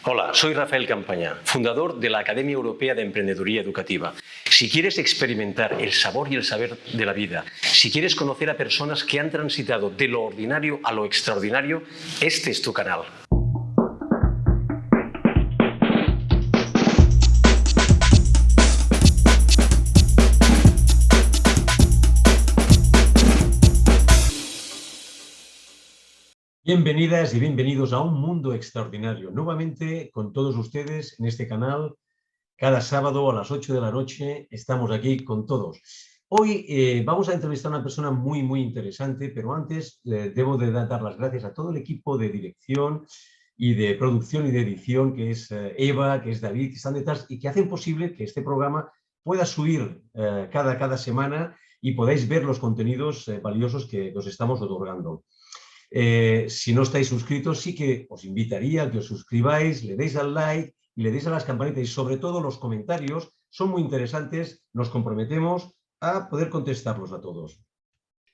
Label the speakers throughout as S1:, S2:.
S1: Hola, soy Rafael Campaña, fundador de la Academia Europea de Emprendeduría Educativa. Si quieres experimentar el sabor y el saber de la vida, si quieres conocer a personas que han transitado de lo ordinario a lo extraordinario, este es tu canal. Bienvenidas y bienvenidos a un mundo extraordinario. Nuevamente con todos ustedes en este canal, cada sábado a las 8 de la noche estamos aquí con todos. Hoy vamos a entrevistar a una persona muy interesante, pero antes debo de dar las gracias a todo el equipo de dirección y de producción y de edición, que es Eva, que es David, que están detrás y que hacen posible que este programa pueda subir cada semana y podáis ver los contenidos valiosos que os estamos otorgando. Si no estáis suscritos, sí que os invitaría a que os suscribáis, le deis al like y le deis a las campanitas y sobre todo los comentarios son muy interesantes, nos comprometemos a poder contestarlos a todos.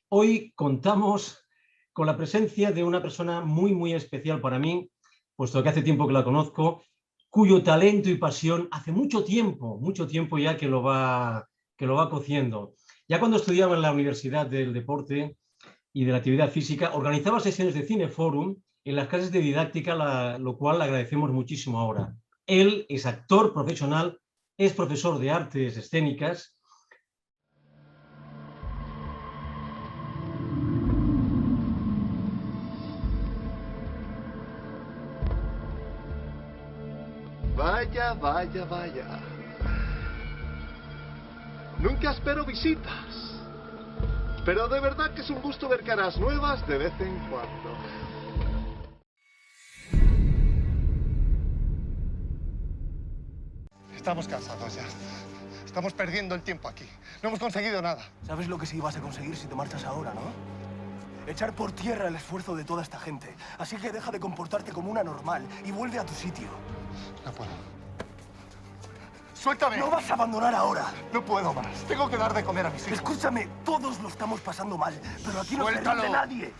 S1: Hoy contamos con la presencia de una persona muy especial para mí, puesto que hace tiempo que la conozco, cuyo talento y pasión hace mucho tiempo ya que lo va cociendo. Ya cuando estudiaba en la Universidad del Deporte y de la Actividad Física, organizaba sesiones de Cineforum en las clases de didáctica, lo cual le agradecemos muchísimo ahora. Él es actor profesional, es profesor de artes escénicas.
S2: Vaya. Nunca espero visitas. Pero de verdad que es un gusto ver caras nuevas de vez en cuando. Estamos cansados ya. Estamos perdiendo el tiempo aquí. No hemos conseguido nada.
S3: ¿Sabes lo que sí vas a conseguir si te marchas ahora, no? Echar por tierra el esfuerzo de toda esta gente. Así que deja de comportarte como una normal y vuelve a tu sitio.
S2: No puedo. ¡Suéltame!
S3: ¡No vas a abandonar ahora!
S2: No puedo más. Tengo que dar de comer a mis hijos.
S3: Escúchame, todos lo estamos pasando mal, pero aquí no se rinde nadie.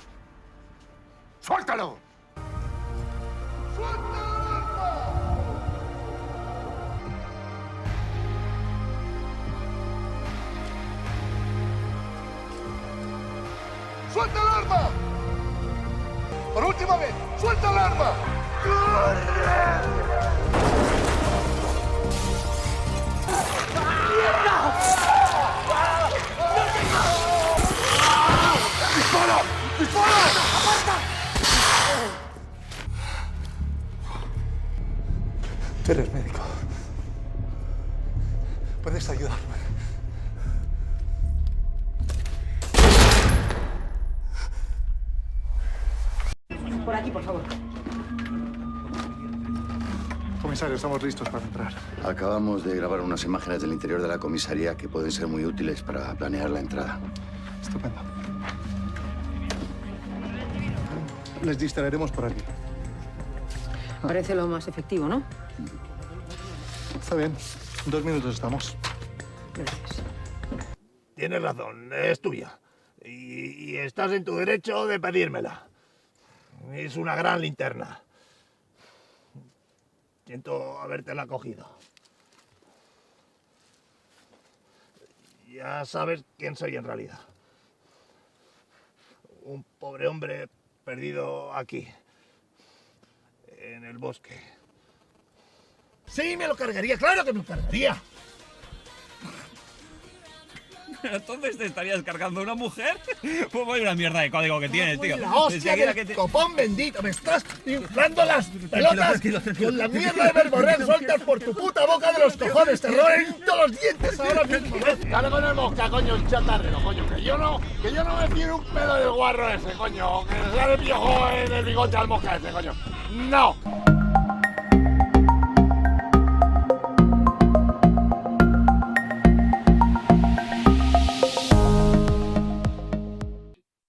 S2: ¡Suéltalo! ¡Suelta el arma! Por última vez, ¡suelta el arma! ¡Dispara! Tú eres médico. Puedes ayudarme.
S4: Por aquí, por favor.
S2: Comisario, estamos listos para entrar.
S5: Acabamos de grabar unas imágenes del interior de la comisaría que pueden ser muy útiles para planear la entrada.
S2: Estupendo. Les distraeremos por aquí.
S4: Parece lo más efectivo, ¿no?
S2: Está bien. En 2 minutos estamos.
S4: Gracias.
S3: Tienes razón, es tuya. Y estás en tu derecho de pedírmela. Es una gran linterna. Siento habértela cogido. Ya sabes quién soy en realidad. Un pobre hombre perdido aquí, en el bosque. Sí, me lo cargaría, claro que me lo cargaría.
S6: Entonces te estarías cargando a una mujer. Pues vaya una mierda de código que tienes, tío.
S3: La hostia del copón bendito, me estás inflando las pelotas con la mierda de verborrea sueltas por tu puta boca de los cojones. Te reviento los dientes ahora mismo. Dale con el mosca, coño, el chatarrero, coño. Que yo no me tiro un pedo del guarro ese, coño. Que le sale el piojo en el bigote al mosca ese, coño. No.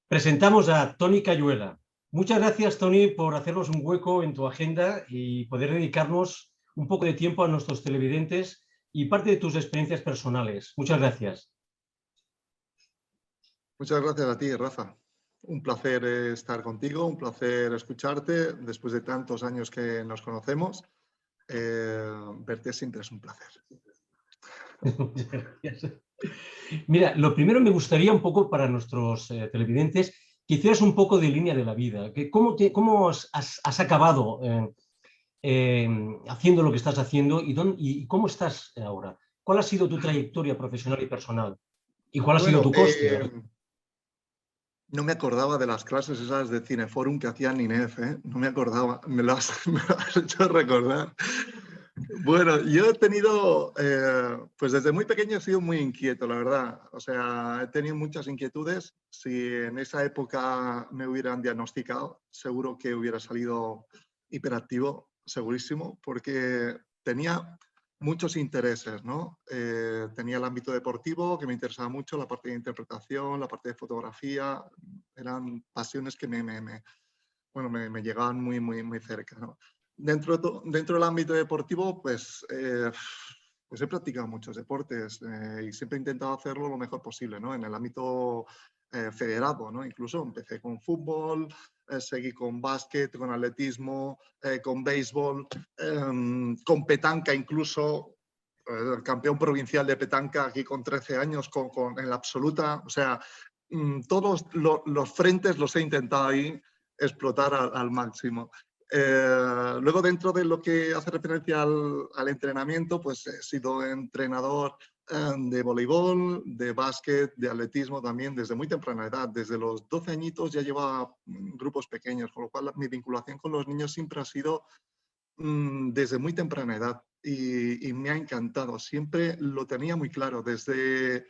S1: Presentamos a Toni Cayuela. Muchas gracias, Toni, por hacernos un hueco en tu agenda y poder dedicarnos un poco de tiempo a nuestros televidentes y parte de tus experiencias personales. Muchas gracias.
S2: Muchas gracias a ti, Rafa. Un placer estar contigo, un placer escucharte después de tantos años que nos conocemos.
S3: verte siempre es un placer.
S1: Muchas gracias. Mira, lo primero me gustaría un poco para nuestros televidentes que hicieras un poco de línea de la vida. ¿Cómo has acabado haciendo lo que estás haciendo y cómo estás ahora? ¿Cuál ha sido tu trayectoria profesional y personal? ¿Y cuál ha sido tu coste?
S3: No me acordaba de las clases esas de Cineforum que hacían INEF, ¿eh? No me acordaba, me lo has hecho recordar. Bueno, yo he tenido, pues desde muy pequeño he sido muy inquieto, la verdad. O sea, he tenido muchas inquietudes. Si en esa época me hubieran diagnosticado, seguro que hubiera salido hiperactivo, segurísimo, porque tenía muchos intereses, ¿no? Tenía el ámbito deportivo, que me interesaba mucho, la parte de interpretación, la parte de fotografía. Eran pasiones que me llegaban muy cerca, ¿no? Dentro del ámbito deportivo, pues he practicado muchos deportes y siempre he intentado hacerlo lo mejor posible, ¿no? En el ámbito federado, ¿no? Incluso empecé con fútbol, seguí con básquet, con atletismo, con béisbol, con petanca incluso, campeón provincial de petanca aquí con 13 años en la absoluta. O sea, todos los frentes los he intentado ahí explotar al máximo. Luego, dentro de lo que hace referencia al entrenamiento, pues he sido entrenador de voleibol, de básquet, de atletismo también desde muy temprana edad. Desde los 12 añitos ya llevaba grupos pequeños, con lo cual mi vinculación con los niños siempre ha sido desde muy temprana edad y me ha encantado. Siempre lo tenía muy claro. Desde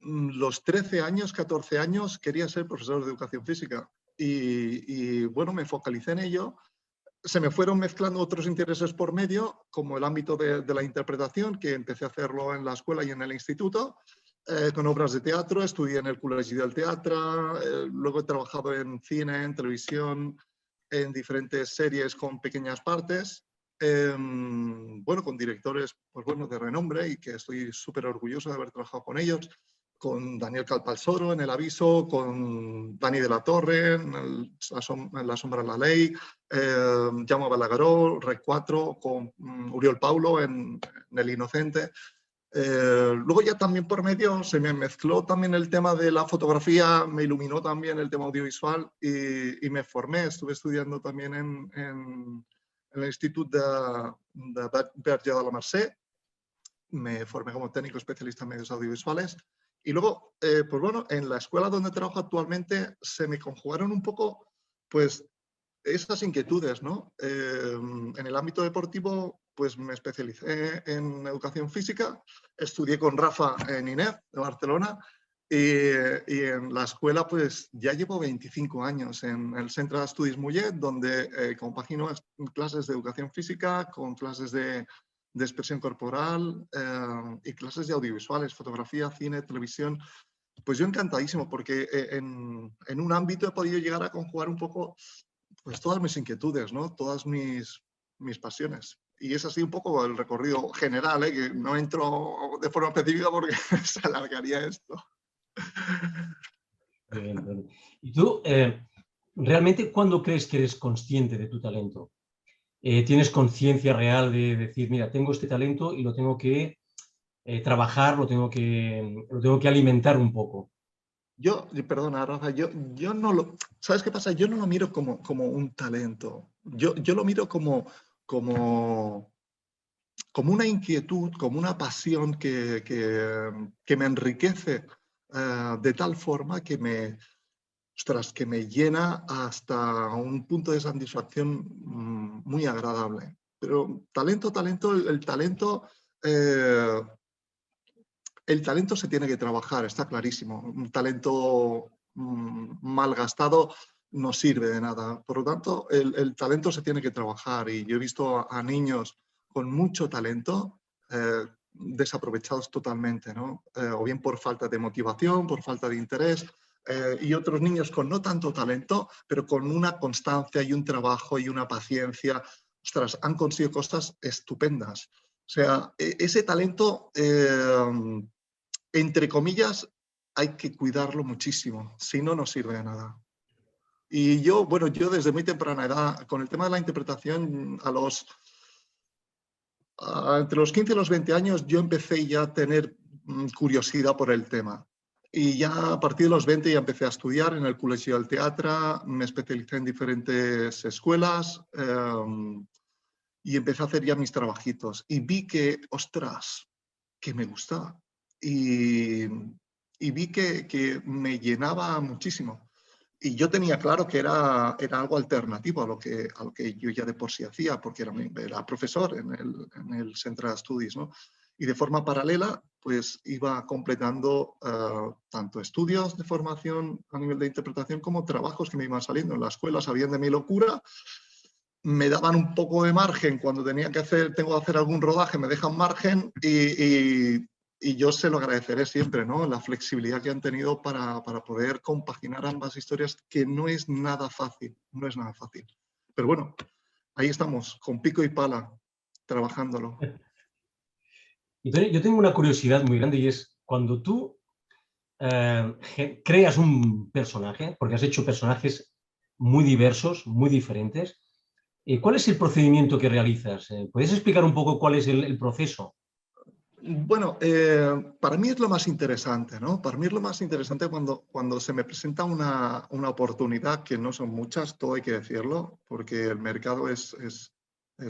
S3: los 13 años, 14 años, quería ser profesor de educación física y bueno, me focalicé en ello. Se me fueron mezclando otros intereses por medio, como el ámbito de la interpretación, que empecé a hacerlo en la escuela y en el instituto, con obras de teatro. Estudié en el Col·legi del Teatre, luego he trabajado en cine, en televisión, en diferentes series con pequeñas partes, bueno, con directores pues bueno, de renombre y que estoy súper orgulloso de haber trabajado con ellos. Con Daniel Calpalsoro en El Aviso, con Dani de la Torre en La Sombra de la Ley, Jaume Balagueró, Rec 4, con Oriol Paulo en El Inocente. Luego ya también por medio se me mezcló también el tema de la fotografía, me iluminó también el tema audiovisual y me formé. Estuve estudiando también en el Instituto de Verge de la Mercè. Me formé como técnico especialista en medios audiovisuales. Y luego, pues bueno, en la escuela donde trabajo actualmente se me conjugaron un poco, pues, esas inquietudes, ¿no? En el ámbito deportivo, pues me especialicé en educación física, estudié con Rafa en INEF de Barcelona y en la escuela, pues ya llevo 25 años en el Centre d'Estudis Mollet, donde compagino clases de educación física con clases de expresión corporal y clases de audiovisuales, fotografía, cine, televisión. Pues yo encantadísimo porque en un ámbito he podido llegar a conjugar un poco pues todas mis inquietudes, ¿no? Todas mis pasiones. Y es así un poco el recorrido general, ¿eh? Que no entro de forma específica porque se alargaría esto.
S1: Bien. ¿Y tú, realmente, cuándo crees que eres consciente de tu talento? ¿Tienes conciencia real de decir, mira, tengo este talento y lo tengo que trabajar, lo tengo que alimentar un poco?
S3: Perdona, Rafa, yo no lo... ¿Sabes qué pasa? Yo no lo miro como un talento. Yo lo miro como una inquietud, como una pasión que me enriquece de tal forma que me llena hasta un punto de satisfacción muy agradable. Pero talento, el talento se tiene que trabajar, está clarísimo. Un talento mal gastado no sirve de nada. Por lo tanto, el talento se tiene que trabajar y yo he visto a niños con mucho talento desaprovechados totalmente, ¿no? O bien por falta de motivación, por falta de interés, y otros niños con no tanto talento, pero con una constancia y un trabajo y una paciencia. Ostras, han conseguido cosas estupendas. O sea, ese talento, entre comillas, hay que cuidarlo muchísimo, si no, no sirve de nada. Y yo desde muy temprana edad, con el tema de la interpretación, a los Entre los 15 y los 20 años yo empecé ya a tener curiosidad por el tema. Y ya a partir de los 20 ya empecé a estudiar en el Col·legi del Teatre, me especialicé en diferentes escuelas y empecé a hacer ya mis trabajitos. Y vi que, ostras, que me gustaba. Y vi que me llenaba muchísimo. Y yo tenía claro que era algo alternativo a lo que yo ya de por sí hacía, porque era profesor en el Centre d'Estudis, ¿no? Y de forma paralela, pues iba completando tanto estudios de formación a nivel de interpretación como trabajos que me iban saliendo en la escuela, sabían de mi locura, me daban un poco de margen cuando tengo que hacer algún rodaje, me dejan margen y yo se lo agradeceré siempre, ¿no? La flexibilidad que han tenido para poder compaginar ambas historias, que no es nada fácil, no es nada fácil. Pero bueno, ahí estamos, con pico y pala, trabajándolo.
S1: Entonces, yo tengo una curiosidad muy grande y es cuando tú creas un personaje, porque has hecho personajes muy diversos, muy diferentes, ¿cuál es el procedimiento que realizas? ¿Puedes explicar un poco cuál es el proceso?
S3: Bueno, para mí es lo más interesante, ¿no? Para mí es lo más interesante cuando se me presenta una oportunidad, que no son muchas, todo hay que decirlo, porque el mercado es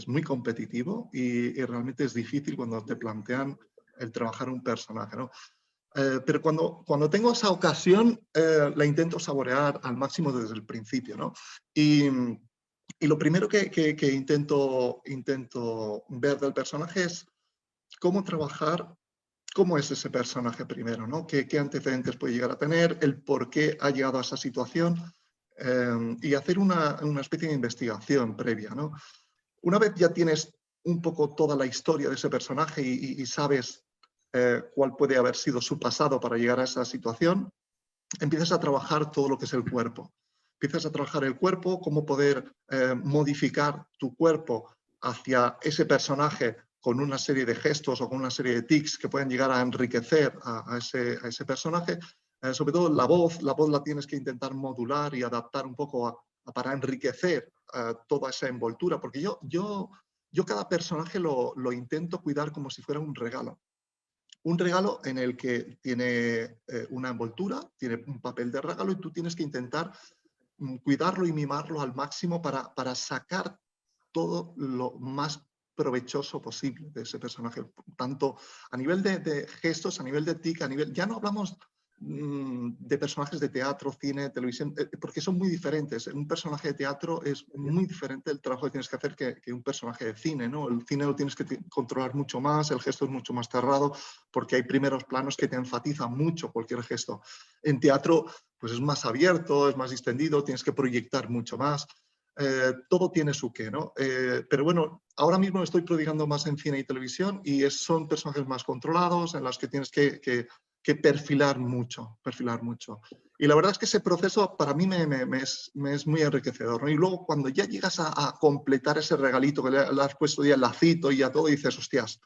S3: muy competitivo y realmente es difícil cuando te plantean el trabajar un personaje, ¿no? Pero cuando tengo esa ocasión, la intento saborear al máximo desde el principio, ¿no? Y lo primero que intento ver del personaje es cómo trabajar, cómo es ese personaje primero, ¿no? ¿Qué antecedentes puede llegar a tener, el por qué ha llegado a esa situación y hacer una especie de investigación previa, ¿no? Una vez ya tienes un poco toda la historia de ese personaje y sabes cuál puede haber sido su pasado para llegar a esa situación, empiezas a trabajar todo lo que es el cuerpo. Empiezas a trabajar el cuerpo, cómo poder modificar tu cuerpo hacia ese personaje con una serie de gestos o con una serie de tics que pueden llegar a enriquecer a ese personaje. Sobre todo la voz la tienes que intentar modular y adaptar un poco para enriquecer toda esa envoltura, porque yo cada personaje lo intento cuidar como si fuera un regalo. Un regalo en el que tiene una envoltura, tiene un papel de regalo y tú tienes que intentar cuidarlo y mimarlo al máximo para sacar todo lo más provechoso posible de ese personaje, tanto a nivel de gestos, a nivel de tic, ya no hablamos de personajes de teatro, cine, televisión, porque son muy diferentes. Un personaje de teatro es muy diferente el trabajo que tienes que hacer que un personaje de cine, ¿no? El cine lo tienes que controlar mucho más, el gesto es mucho más cerrado, porque hay primeros planos que te enfatizan mucho cualquier gesto. En teatro, pues es más abierto, es más distendido, tienes que proyectar mucho más. Todo tiene su qué, ¿no? Pero bueno, ahora mismo estoy prodigando más en cine y televisión y son personajes más controlados, en los que tienes que perfilar mucho. Y la verdad es que ese proceso para mí me es muy enriquecedor, ¿no? Y luego cuando ya llegas a completar ese regalito, que le has puesto ya el lacito y ya todo, y dices, hostias,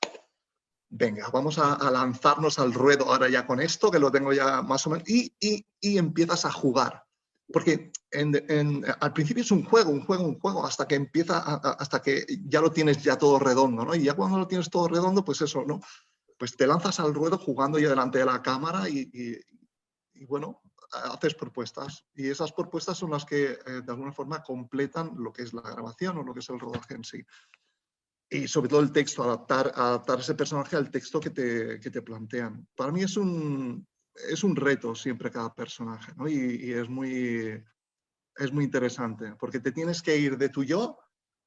S3: venga, vamos a lanzarnos al ruedo ahora ya con esto, que lo tengo ya más o menos, y empiezas a jugar. Porque al principio es un juego, hasta que hasta que ya lo tienes ya todo redondo, ¿no? Y ya cuando lo tienes todo redondo, pues eso, ¿no? Pues te lanzas al ruedo jugando ya delante de la cámara y bueno, haces propuestas. Y esas propuestas son las que de alguna forma completan lo que es la grabación o lo que es el rodaje en sí. Y sobre todo el texto, adaptar ese personaje al texto que te plantean. Para mí es un reto siempre cada personaje, ¿no? Y es muy interesante, porque te tienes que ir de tu yo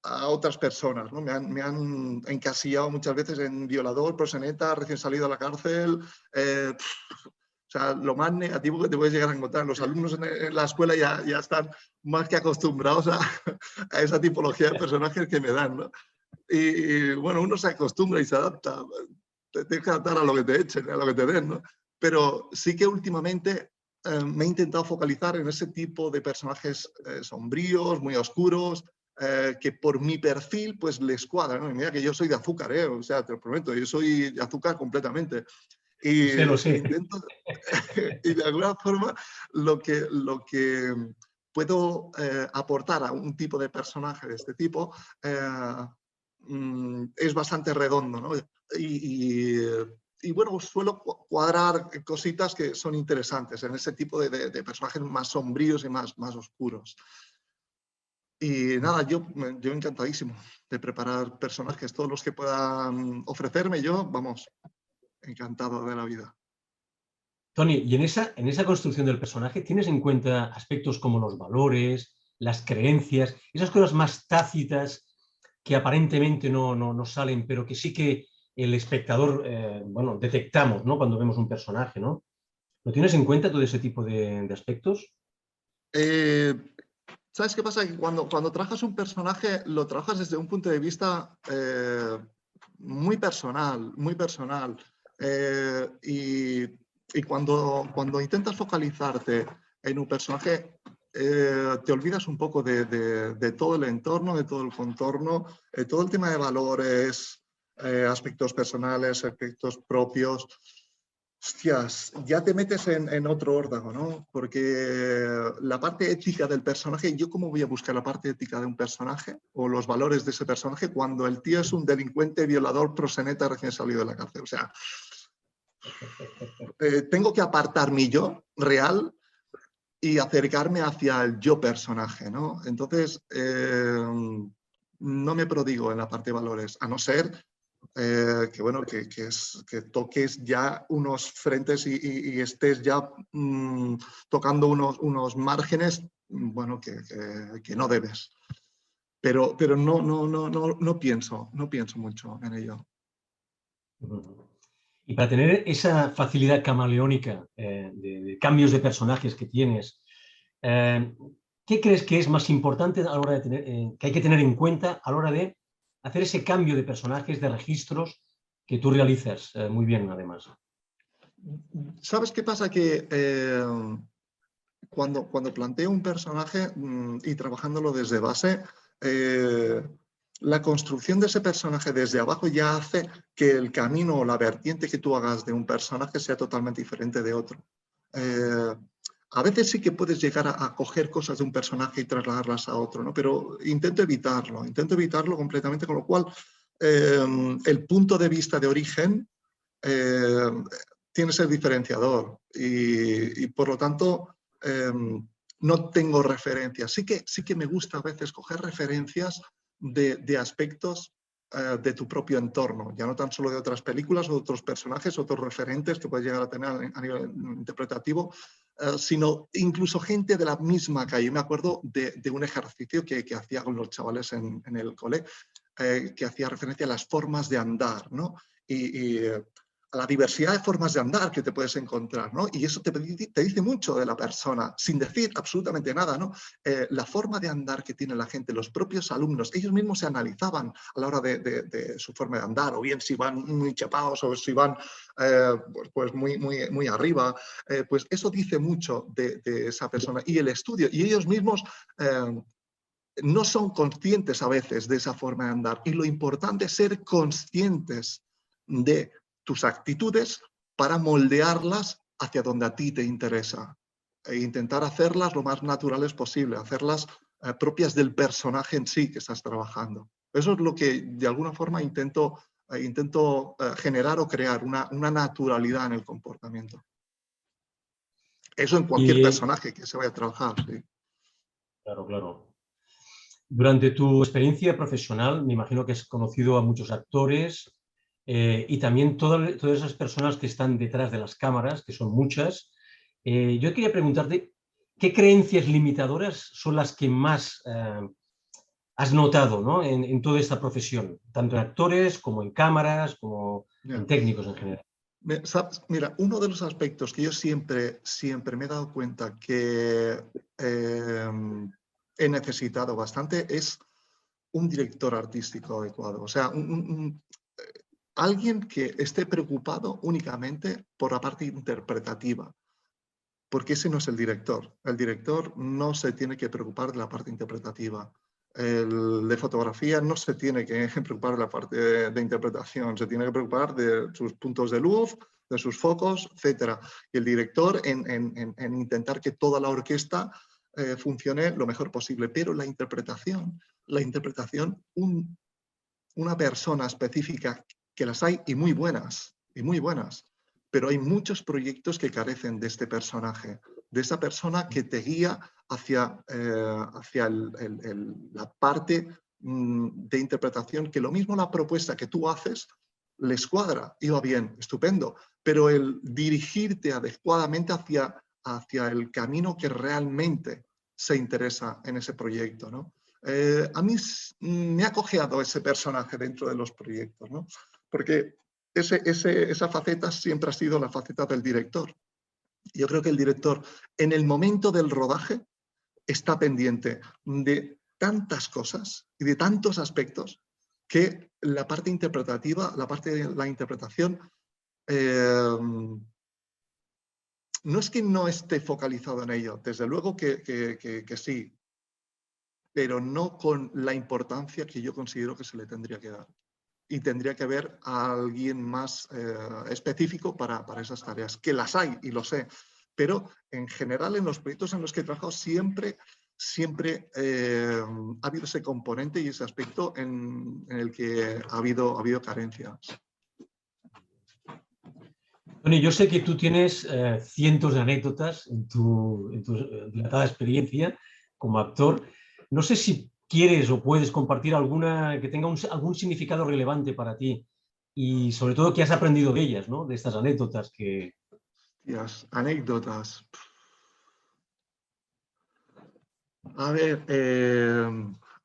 S3: a otras personas, ¿no? Me han encasillado muchas veces en violador, proxeneta, recién salido a la cárcel. O sea, lo más negativo que te puedes llegar a encontrar. Los alumnos en la escuela ya están más que acostumbrados a esa tipología de personajes que me dan, ¿no? Y bueno, uno se acostumbra y se adapta. Te tienes que adaptar a lo que te echen, a lo que te den, ¿no? Pero sí que últimamente me he intentado focalizar en ese tipo de personajes sombríos, muy oscuros, que por mi perfil pues les cuadra, ¿no? Y mira que yo soy de azúcar, o sea, te lo prometo, yo soy de azúcar completamente. Y
S1: Lo sé.
S3: intento, y de alguna forma lo que puedo aportar a un tipo de personaje de este tipo es bastante redondo, ¿no? Y bueno, suelo cuadrar cositas que son interesantes en ese tipo de personajes más sombríos y más oscuros. Y nada, yo encantadísimo de preparar personajes, todos los que puedan ofrecerme yo, vamos, encantado de la vida.
S1: Tony, y en esa construcción del personaje, ¿tienes en cuenta aspectos como los valores, las creencias, esas cosas más tácitas que aparentemente no salen, pero que sí que el espectador, bueno, detectamos, ¿no? Cuando vemos un personaje, ¿no? ¿Lo tienes en cuenta todo ese tipo de aspectos?
S3: ¿Sabes qué pasa? Que cuando trabajas un personaje, lo trabajas desde un punto de vista muy personal, muy personal. Y cuando intentas focalizarte en un personaje, te olvidas un poco de todo el entorno, de todo el contorno, todo el tema de valores, aspectos personales, aspectos propios. Hostias, ya te metes en otro órdago, ¿no? Porque la parte ética del personaje, ¿yo cómo voy a buscar la parte ética de un personaje o los valores de ese personaje cuando el tío es un delincuente, violador, proxeneta recién salido de la cárcel? O sea, tengo que apartar mi yo real y acercarme hacia el yo personaje, ¿no? Entonces, no me prodigo en la parte de valores, a no ser que toques ya unos frentes y estés ya tocando unos márgenes, bueno, que no debes. Pero no pienso mucho en ello.
S1: Y para tener esa facilidad camaleónica de cambios de personajes que tienes, ¿qué crees que es más importante a la hora de tener, que hay que tener en cuenta a la hora de hacer ese cambio de personajes, de registros que tú realizas muy bien, además?
S3: ¿Sabes qué pasa? Que cuando planteo un personaje y trabajándolo desde base, la construcción de ese personaje desde abajo ya hace que el camino o la vertiente que tú hagas de un personaje sea totalmente diferente de otro. A veces sí que puedes llegar a coger cosas de un personaje y trasladarlas a otro, ¿no? Pero intento evitarlo completamente, con lo cual el punto de vista de origen tiene que ser diferenciador y por lo tanto no tengo referencias. Sí que me gusta a veces coger referencias de aspectos de tu propio entorno, ya no tan solo de otras películas o de otros personajes, otros referentes que puedes llegar a tener a nivel interpretativo, sino incluso gente de la misma calle. Me acuerdo de un ejercicio que hacía con los chavales en el cole, que hacía referencia a las formas de andar, ¿no? Y a la diversidad de formas de andar que te puedes encontrar, ¿no? Y eso te dice mucho de la persona, sin decir absolutamente nada, ¿no? La forma de andar que tiene la gente, los propios alumnos, ellos mismos se analizaban a la hora de su forma de andar, o bien si van muy chapados o si van pues muy arriba, pues eso dice mucho de esa persona. Y el estudio, y ellos mismos no son conscientes a veces de esa forma de andar. Y lo importante es ser conscientes de tus actitudes para moldearlas hacia donde a ti te interesa e intentar hacerlas lo más naturales posible, hacerlas propias del personaje en sí que estás trabajando. Eso es lo que de alguna forma intento generar o crear, una naturalidad en el comportamiento. Eso en cualquier personaje que se vaya a trabajar, sí.
S1: Claro, claro. Durante tu experiencia profesional, me imagino que has conocido a muchos actores y también todas esas personas que están detrás de las cámaras, que son muchas. Yo quería preguntarte, ¿qué creencias limitadoras son las que más has notado, ¿no? en toda esta profesión, tanto en actores como en cámaras, como en técnicos en general?
S3: Mira, uno de los aspectos que yo siempre me he dado cuenta que he necesitado bastante es un director artístico adecuado. O sea, alguien que esté preocupado únicamente por la parte interpretativa, porque ese no es el director. El director no se tiene que preocupar de la parte interpretativa. El de fotografía no se tiene que preocupar de la parte de interpretación, se tiene que preocupar de sus puntos de luz, de sus focos, etc. Y el director en intentar que toda la orquesta funcione lo mejor posible. Pero la interpretación una persona específica, que las hay y muy buenas, pero hay muchos proyectos que carecen de este personaje, de esa persona que te guía hacia la parte de interpretación, que lo mismo la propuesta que tú haces les cuadra, y va bien, estupendo, pero el dirigirte adecuadamente hacia el camino que realmente se interesa en ese proyecto, ¿no? A mí me ha cojeado ese personaje dentro de los proyectos, ¿no? Porque esa faceta siempre ha sido la faceta del director. Yo creo que el director, en el momento del rodaje, está pendiente de tantas cosas y de tantos aspectos que la parte interpretativa, la parte de la interpretación, no es que no esté focalizado en ello, desde luego que sí, pero no con la importancia que yo considero que se le tendría que dar. Y tendría que haber a alguien más específico para esas tareas, que las hay y lo sé, pero en general en los proyectos en los que he trabajado siempre ha habido ese componente y ese aspecto en el que ha habido carencias.
S1: Tony, yo sé que tú tienes cientos de anécdotas en tu dilatada experiencia como actor. No sé si quieres o puedes compartir alguna que tenga algún significado relevante para ti y sobre todo que has aprendido de ellas, ¿no? De estas anécdotas que...
S3: Anécdotas. A ver,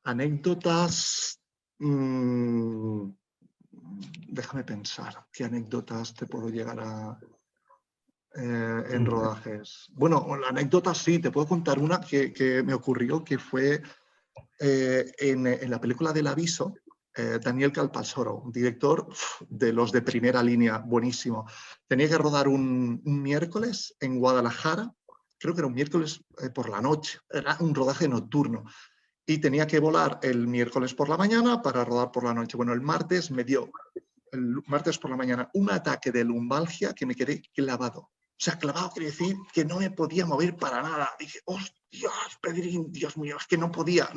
S3: anécdotas... déjame pensar, ¿qué anécdotas te puedo llegar a... en rodajes? Bueno, la anécdota sí, te puedo contar una que me ocurrió, que fue en la película del Aviso, Daniel Calparsoro, un director de los de primera línea, buenísimo. Tenía que rodar un miércoles en Guadalajara, creo que era un miércoles por la noche, era un rodaje nocturno. Y tenía que volar el miércoles por la mañana para rodar por la noche. Bueno, el martes por la mañana un ataque de lumbalgia que me quedé clavado. O sea, clavado quiere decir que no me podía mover para nada. Dije, hostias, Pedrín, Dios mío, es que no podía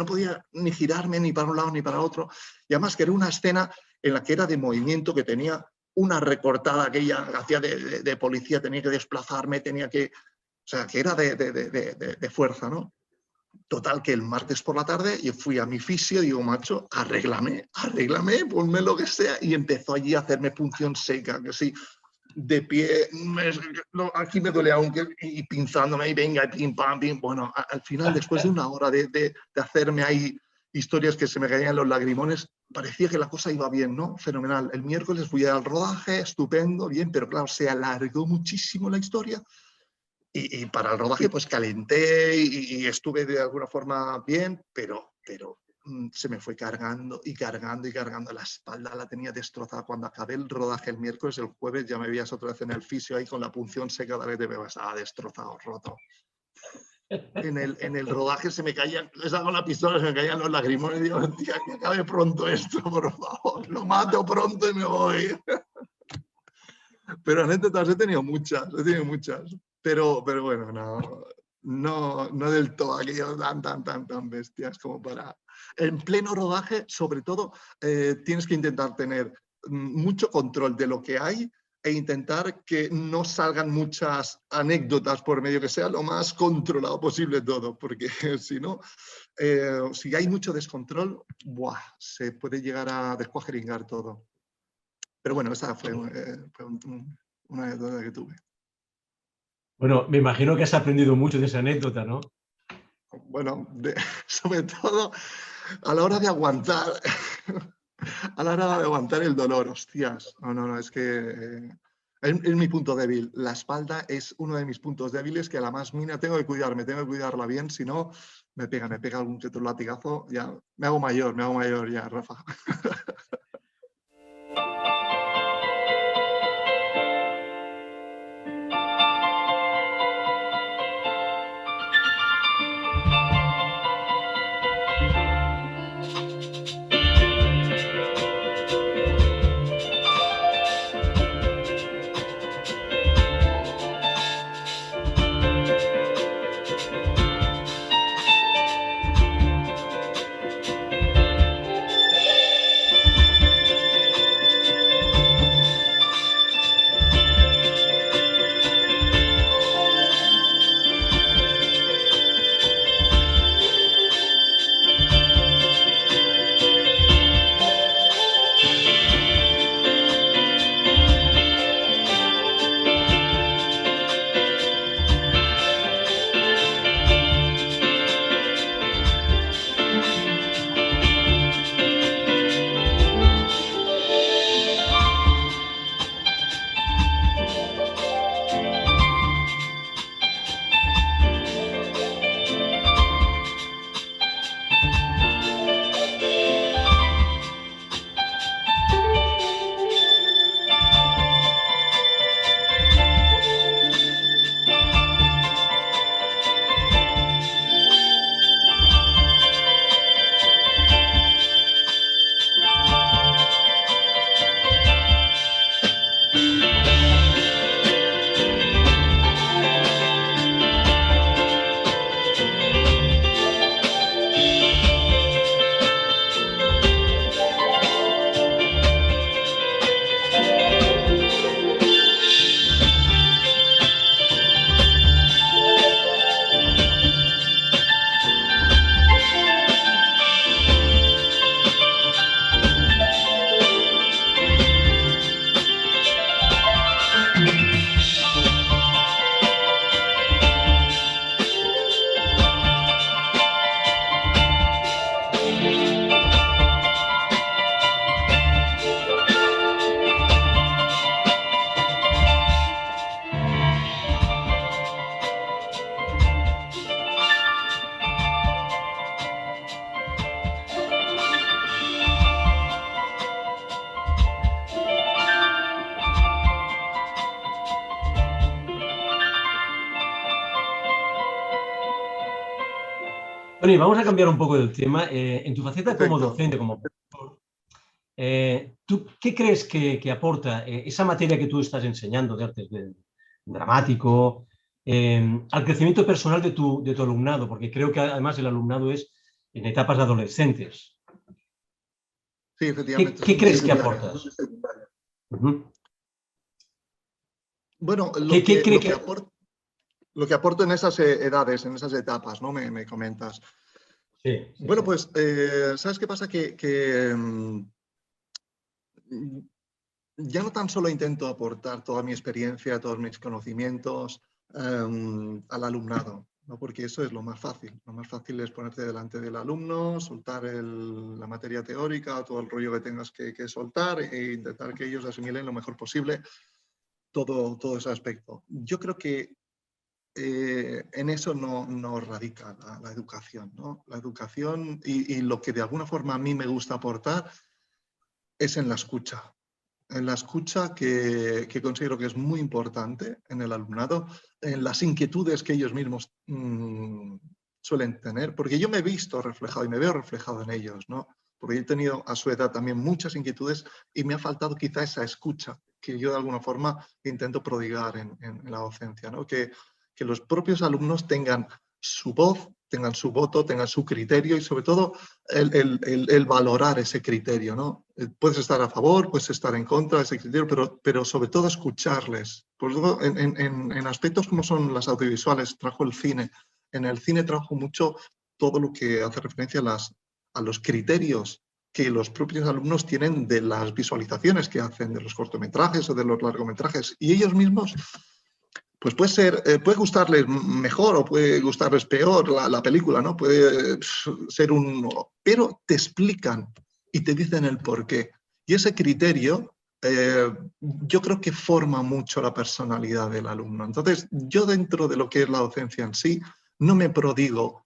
S3: ni girarme ni para un lado ni para otro. Y además que era una escena en la que era de movimiento, que tenía una recortada que ella hacía de policía, tenía que desplazarme, o sea, que era de fuerza, ¿no? Total, que el martes por la tarde yo fui a mi fisio y digo, macho, arréglame, ponme lo que sea. Y empezó allí a hacerme punción seca, que sí, de pie, aquí me duele aún, y pinzándome, y venga, y pim, pam, pim. Bueno, al final, después de una hora de hacerme ahí historias que se me caían los lagrimones, parecía que la cosa iba bien, ¿no? Fenomenal. El miércoles fui al rodaje, estupendo, bien, pero claro, se alargó muchísimo la historia. Y para el rodaje pues calenté y estuve de alguna forma bien, pero se me fue cargando y cargando. La espalda la tenía destrozada. Cuando acabé el rodaje el miércoles, el jueves ya me veías otra vez en el fisio ahí con la punción seca, estaba destrozado, roto. En el rodaje se me caían, les hago la pistola, se me caían los lagrimones y digo, tía, que acabe pronto esto, por favor, lo mato pronto y me voy. Pero anécdotas he tenido muchas. Pero bueno, no del todo aquello tan bestias como para... En pleno rodaje, sobre todo, tienes que intentar tener mucho control de lo que hay e intentar que no salgan muchas anécdotas por medio, que sea lo más controlado posible todo, porque si no, si hay mucho descontrol, se puede llegar a descuajeringar todo. Pero bueno, esa fue una anécdota que tuve.
S1: Bueno, me imagino que has aprendido mucho de esa anécdota, ¿no?
S3: Bueno, sobre todo a la hora de aguantar, el dolor, hostias. No, es que es mi punto débil. La espalda es uno de mis puntos débiles, que a la más mínima tengo que cuidarla bien, si no me pega algún que otro latigazo, ya me hago mayor ya, Rafa.
S1: Toni, vamos a cambiar un poco del tema. En tu faceta como
S3: Perfecto.
S1: docente, como profesor, ¿tú qué crees que aporta esa materia que tú estás enseñando de arte dramático al crecimiento personal de tu alumnado? Porque creo que además el alumnado es en etapas adolescentes.
S3: Sí, efectivamente.
S1: ¿Qué
S3: Es muy
S1: crees que
S3: secundaria,
S1: aporta?
S3: es muy secundaria.
S1: Ujú.
S3: Bueno,
S1: ¿Qué cree que...?
S3: lo que aporto en esas edades, en esas etapas, ¿no? Me comentas.
S1: Sí, sí,
S3: Bueno,
S1: sí.
S3: pues, ¿sabes qué pasa? Ya no tan solo intento aportar toda mi experiencia, todos mis conocimientos al alumnado, ¿no? Porque eso es lo más fácil. Lo más fácil es ponerte delante del alumno, soltar la materia teórica, todo el rollo que tengas que soltar e intentar que ellos asimilen lo mejor posible todo ese aspecto. Yo creo que en eso no radica la educación, ¿no? La educación y lo que de alguna forma a mí me gusta aportar es en la escucha. En la escucha que considero que es muy importante en el alumnado, en las inquietudes que ellos mismos suelen tener, porque yo me he visto reflejado y me veo reflejado en ellos, ¿no? Porque he tenido a su edad también muchas inquietudes y me ha faltado quizá esa escucha que yo de alguna forma intento prodigar en la docencia, ¿no? Que los propios alumnos tengan su voz, tengan su voto, tengan su criterio y sobre todo el valorar ese criterio, ¿no? Puedes estar a favor, puedes estar en contra de ese criterio, pero sobre todo escucharles. Por eso en aspectos como son las audiovisuales, trabajo el cine. En el cine trabajo mucho todo lo que hace referencia a los criterios que los propios alumnos tienen de las visualizaciones que hacen de los cortometrajes o de los largometrajes. Y ellos mismos pues puede gustarles mejor o puede gustarles peor la película, ¿no? Puede ser pero te explican y te dicen el porqué. Y ese criterio yo creo que forma mucho la personalidad del alumno. Entonces, yo dentro de lo que es la docencia en sí, no me prodigo.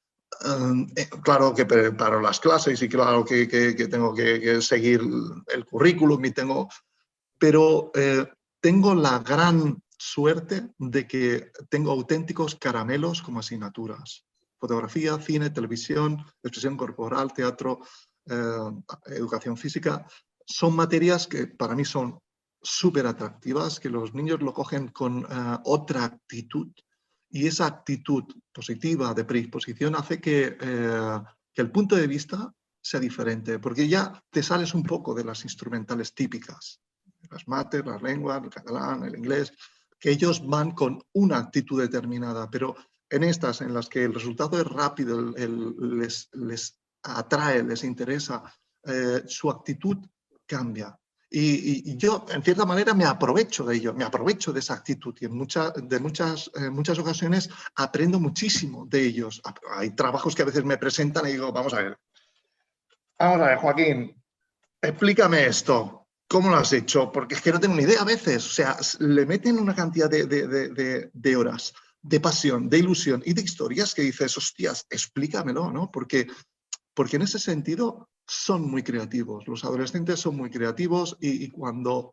S3: Claro que preparo las clases y claro que tengo que seguir el currículum y pero tengo la gran suerte de que tengo auténticos caramelos como asignaturas. Fotografía, cine, televisión, expresión corporal, teatro, educación física. Son materias que para mí son súper atractivas, que los niños lo cogen con otra actitud y esa actitud positiva de predisposición hace que el punto de vista sea diferente, porque ya te sales un poco de las instrumentales típicas, las mates, las lenguas, el catalán, el inglés, que ellos van con una actitud determinada, pero en estas en las que el resultado es rápido, les atrae, les interesa, su actitud cambia. Y yo, en cierta manera, me aprovecho de ello, me aprovecho de esa actitud y en muchas ocasiones aprendo muchísimo de ellos. Hay trabajos que a veces me presentan y digo, vamos a ver, Joaquín, explícame esto. ¿Cómo lo has hecho? Porque es que no tengo ni idea a veces. O sea, le meten una cantidad de horas, de pasión, de ilusión y de historias que dices, hostias, explícamelo, ¿no? Porque en ese sentido son muy creativos. Los adolescentes son muy creativos y cuando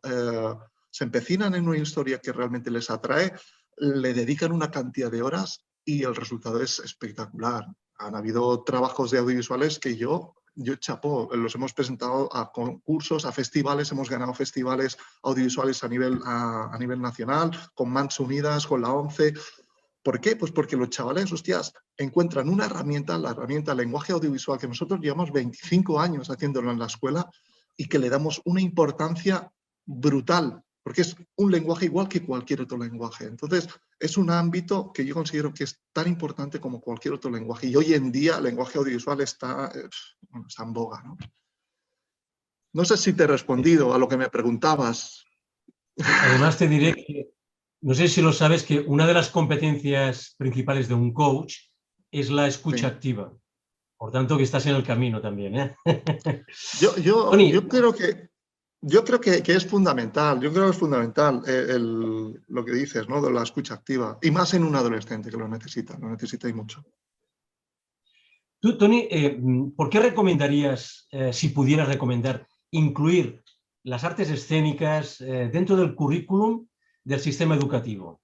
S3: se empecinan en una historia que realmente les atrae, le dedican una cantidad de horas y el resultado es espectacular. Han habido trabajos de audiovisuales que yo chapó, los hemos presentado a concursos, a festivales, hemos ganado festivales audiovisuales a nivel nacional, con Mans Unidas, con la ONCE. ¿Por qué? Pues porque los chavales, hostias, encuentran una herramienta, la herramienta lenguaje audiovisual, que nosotros llevamos 25 años haciéndolo en la escuela y que le damos una importancia brutal, porque es un lenguaje igual que cualquier otro lenguaje. Entonces, es un ámbito que yo considero que es tan importante como cualquier otro lenguaje. Y hoy en día el lenguaje audiovisual está en boga, ¿no? No sé si te he respondido a lo que me preguntabas.
S1: Además, te diré que, no sé si lo sabes, que una de las competencias principales de un coach es la escucha
S3: Sí.
S1: activa. Por tanto, que estás en el camino también, ¿eh?
S3: Yo creo que es fundamental, yo creo que es fundamental lo que dices, ¿no? De la escucha activa, y más en un adolescente que lo necesita y mucho.
S1: Tú, Toni, ¿por qué recomendarías, si pudieras recomendar, incluir las artes escénicas dentro del currículum del sistema educativo?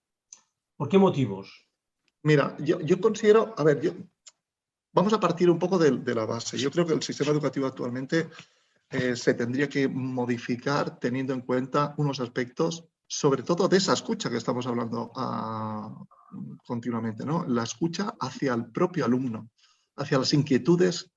S1: ¿Por qué motivos?
S3: Mira, yo considero, a ver, vamos a partir un poco de la base. Yo creo que el sistema educativo actualmente se tendría que modificar teniendo en cuenta unos aspectos, sobre todo de esa escucha que estamos hablando continuamente, ¿no? La escucha hacia el propio alumno, hacia las inquietudes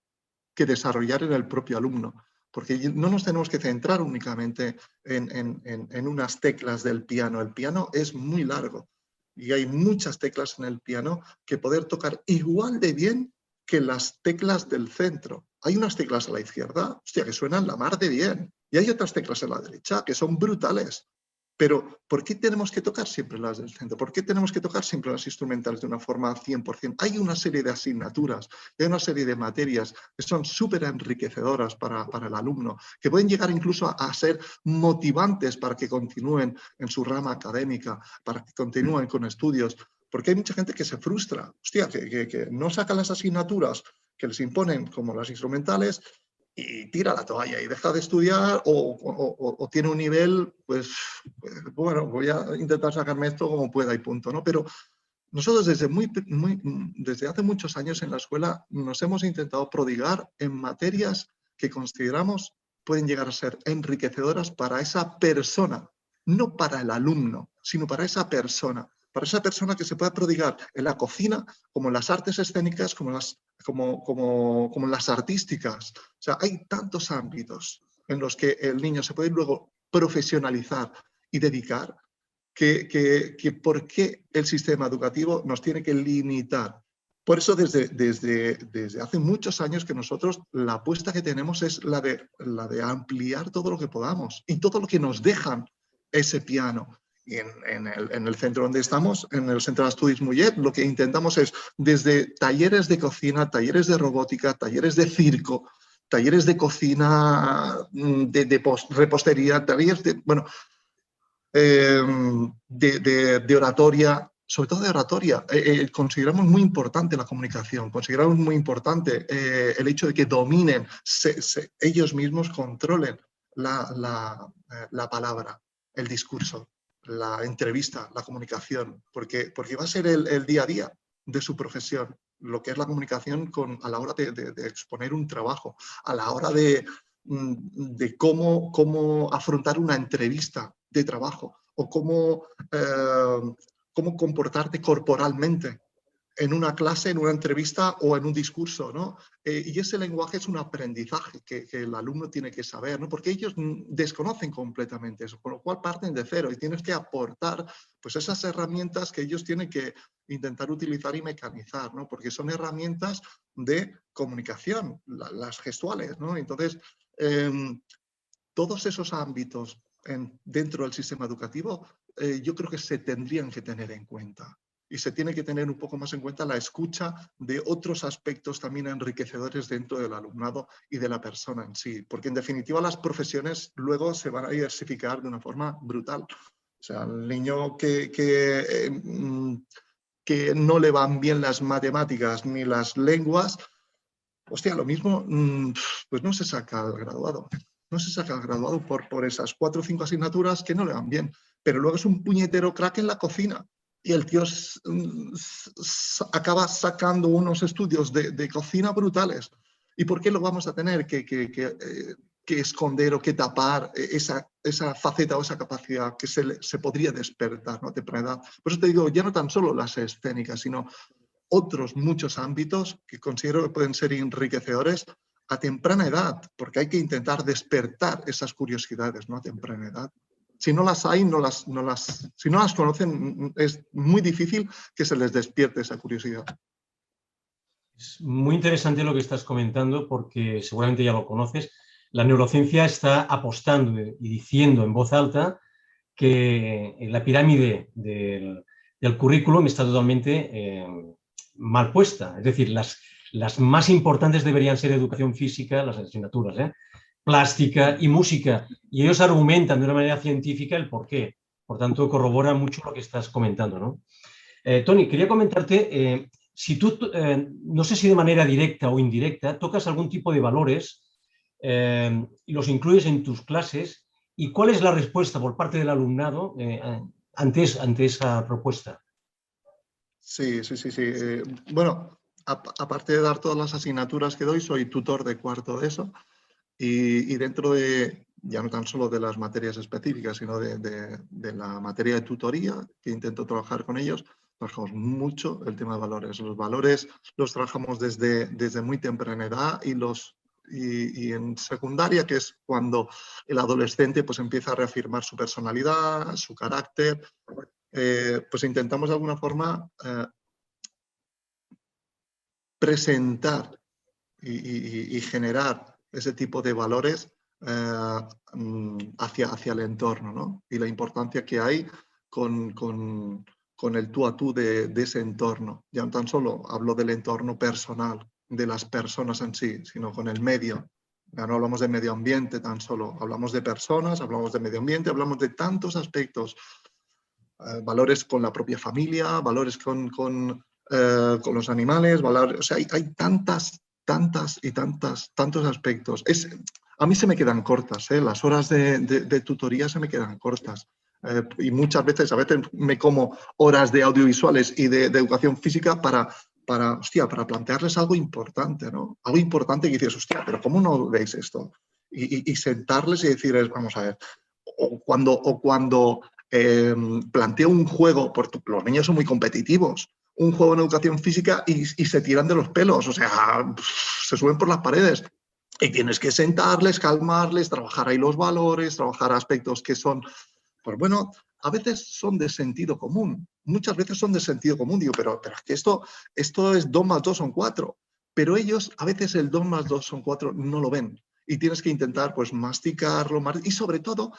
S3: que desarrollar en el propio alumno, porque no nos tenemos que centrar únicamente en unas teclas del piano. El piano es muy largo y hay muchas teclas en el piano que poder tocar igual de bien que las teclas del centro. Hay unas teclas a la izquierda, hostia, que suenan la mar de bien, y hay otras teclas a la derecha que son brutales. Pero, ¿por qué tenemos que tocar siempre las del centro? ¿Por qué tenemos que tocar siempre las instrumentales de una forma 100%? Hay una serie de asignaturas, hay una serie de materias que son súper enriquecedoras para el alumno, que pueden llegar incluso a ser motivantes para que continúen en su rama académica, para que continúen con estudios. Porque hay mucha gente que se frustra, hostia, que no saca las asignaturas que les imponen como las instrumentales y tira la toalla y deja de estudiar o tiene un nivel, pues bueno, voy a intentar sacarme esto como pueda y punto, ¿no? Pero nosotros desde hace muchos años en la escuela nos hemos intentado prodigar en materias que consideramos pueden llegar a ser enriquecedoras para esa persona, no para el alumno, sino para esa persona que se pueda prodigar en la cocina, como en las artes escénicas, como en las artísticas. O sea, hay tantos ámbitos en los que el niño se puede luego profesionalizar y dedicar que por qué el sistema educativo nos tiene que limitar. Por eso desde hace muchos años que nosotros la apuesta que tenemos es la de ampliar todo lo que podamos y todo lo que nos dejan ese piano. Y en el centro donde estamos, en el Centre d'Estudis Mollet, lo que intentamos es desde talleres de cocina, talleres de robótica, talleres de circo, talleres de cocina, repostería, talleres de oratoria, sobre todo de oratoria. Consideramos muy importante la comunicación, consideramos muy importante el hecho de que dominen, ellos mismos controlen la palabra, el discurso, la entrevista, la comunicación, porque va a ser el día a día de su profesión, lo que es la comunicación a la hora de exponer un trabajo, a la hora de cómo afrontar una entrevista de trabajo o cómo comportarte corporalmente en una clase, en una entrevista o en un discurso, ¿no? Y ese lenguaje es un aprendizaje que el alumno tiene que saber, ¿no? Porque ellos desconocen completamente eso, con lo cual parten de cero y tienes que aportar pues, esas herramientas que ellos tienen que intentar utilizar y mecanizar, ¿no? Porque son herramientas de comunicación, las gestuales, ¿no? Entonces, todos esos ámbitos dentro del sistema educativo yo creo que se tendrían que tener en cuenta. Y se tiene que tener un poco más en cuenta la escucha de otros aspectos también enriquecedores dentro del alumnado y de la persona en sí. Porque en definitiva las profesiones luego se van a diversificar de una forma brutal. O sea, el niño que no le van bien las matemáticas ni las lenguas, hostia, lo mismo, pues no se saca el graduado. No se saca el graduado por esas 4 o 5 asignaturas que no le van bien. Pero luego es un puñetero crack en la cocina. Y el tío acaba sacando unos estudios de cocina brutales. ¿Y por qué lo vamos a tener que esconder o que tapar esa faceta o esa capacidad que se podría despertar, ¿no? De temprana edad? Por eso te digo, ya no tan solo las escénicas, sino otros muchos ámbitos que considero que pueden ser enriquecedores a temprana edad, porque hay que intentar despertar esas curiosidades, ¿no? A temprana edad. Si no las hay, si no las conocen, es muy difícil que se les despierte esa curiosidad.
S1: Es muy interesante lo que estás comentando porque seguramente ya lo conoces. La neurociencia está apostando y diciendo en voz alta que la pirámide del currículum está totalmente mal puesta. Es decir, las más importantes deberían ser educación física, las asignaturas, plástica y música, y ellos argumentan de una manera científica el por qué. Por tanto, corrobora mucho lo que estás comentando, ¿no? Toni, quería comentarte, si tú, no sé si de manera directa o indirecta, tocas algún tipo de valores y los incluyes en tus clases, ¿y cuál es la respuesta por parte del alumnado ante esa propuesta?
S3: Sí. Bueno,
S7: aparte de dar todas las asignaturas que doy, soy tutor de cuarto de ESO y dentro de, ya no tan solo de las materias específicas, sino de la materia de tutoría, que intento trabajar con ellos, trabajamos mucho el tema de valores. Los valores los trabajamos desde muy temprana edad y en secundaria, que es cuando el adolescente pues empieza a reafirmar su personalidad, su carácter, pues intentamos de alguna forma presentar y generar ese tipo de valores hacia el entorno, ¿no? Y la importancia que hay con el tú a tú de ese entorno. Ya no tan solo hablo del entorno personal, de las personas en sí, sino con el medio. Ya no hablamos de medio ambiente tan solo, hablamos de personas, hablamos de medio ambiente, hablamos de tantos aspectos. Valores con la propia familia, valores con los animales, valores, o sea, hay tantos aspectos. A mí se me quedan cortas, las horas de tutoría se me quedan cortas. Y muchas veces, me como horas de audiovisuales y de educación física para plantearles algo importante, ¿no? Algo importante que dices, hostia, pero ¿cómo no veis esto? Y sentarles y decirles, vamos a ver, o cuando planteo un juego, porque los niños son muy competitivos, un juego en educación física y se tiran de los pelos, o sea, se suben por las paredes. Y tienes que sentarles, calmarles, trabajar ahí los valores, trabajar aspectos que son, pues bueno, a veces son de sentido común, muchas veces son de sentido común, digo, pero es que esto es 2 más 2 son 4, pero ellos a veces el 2 más 2 son 4 no lo ven y tienes que intentar pues masticarlo y sobre todo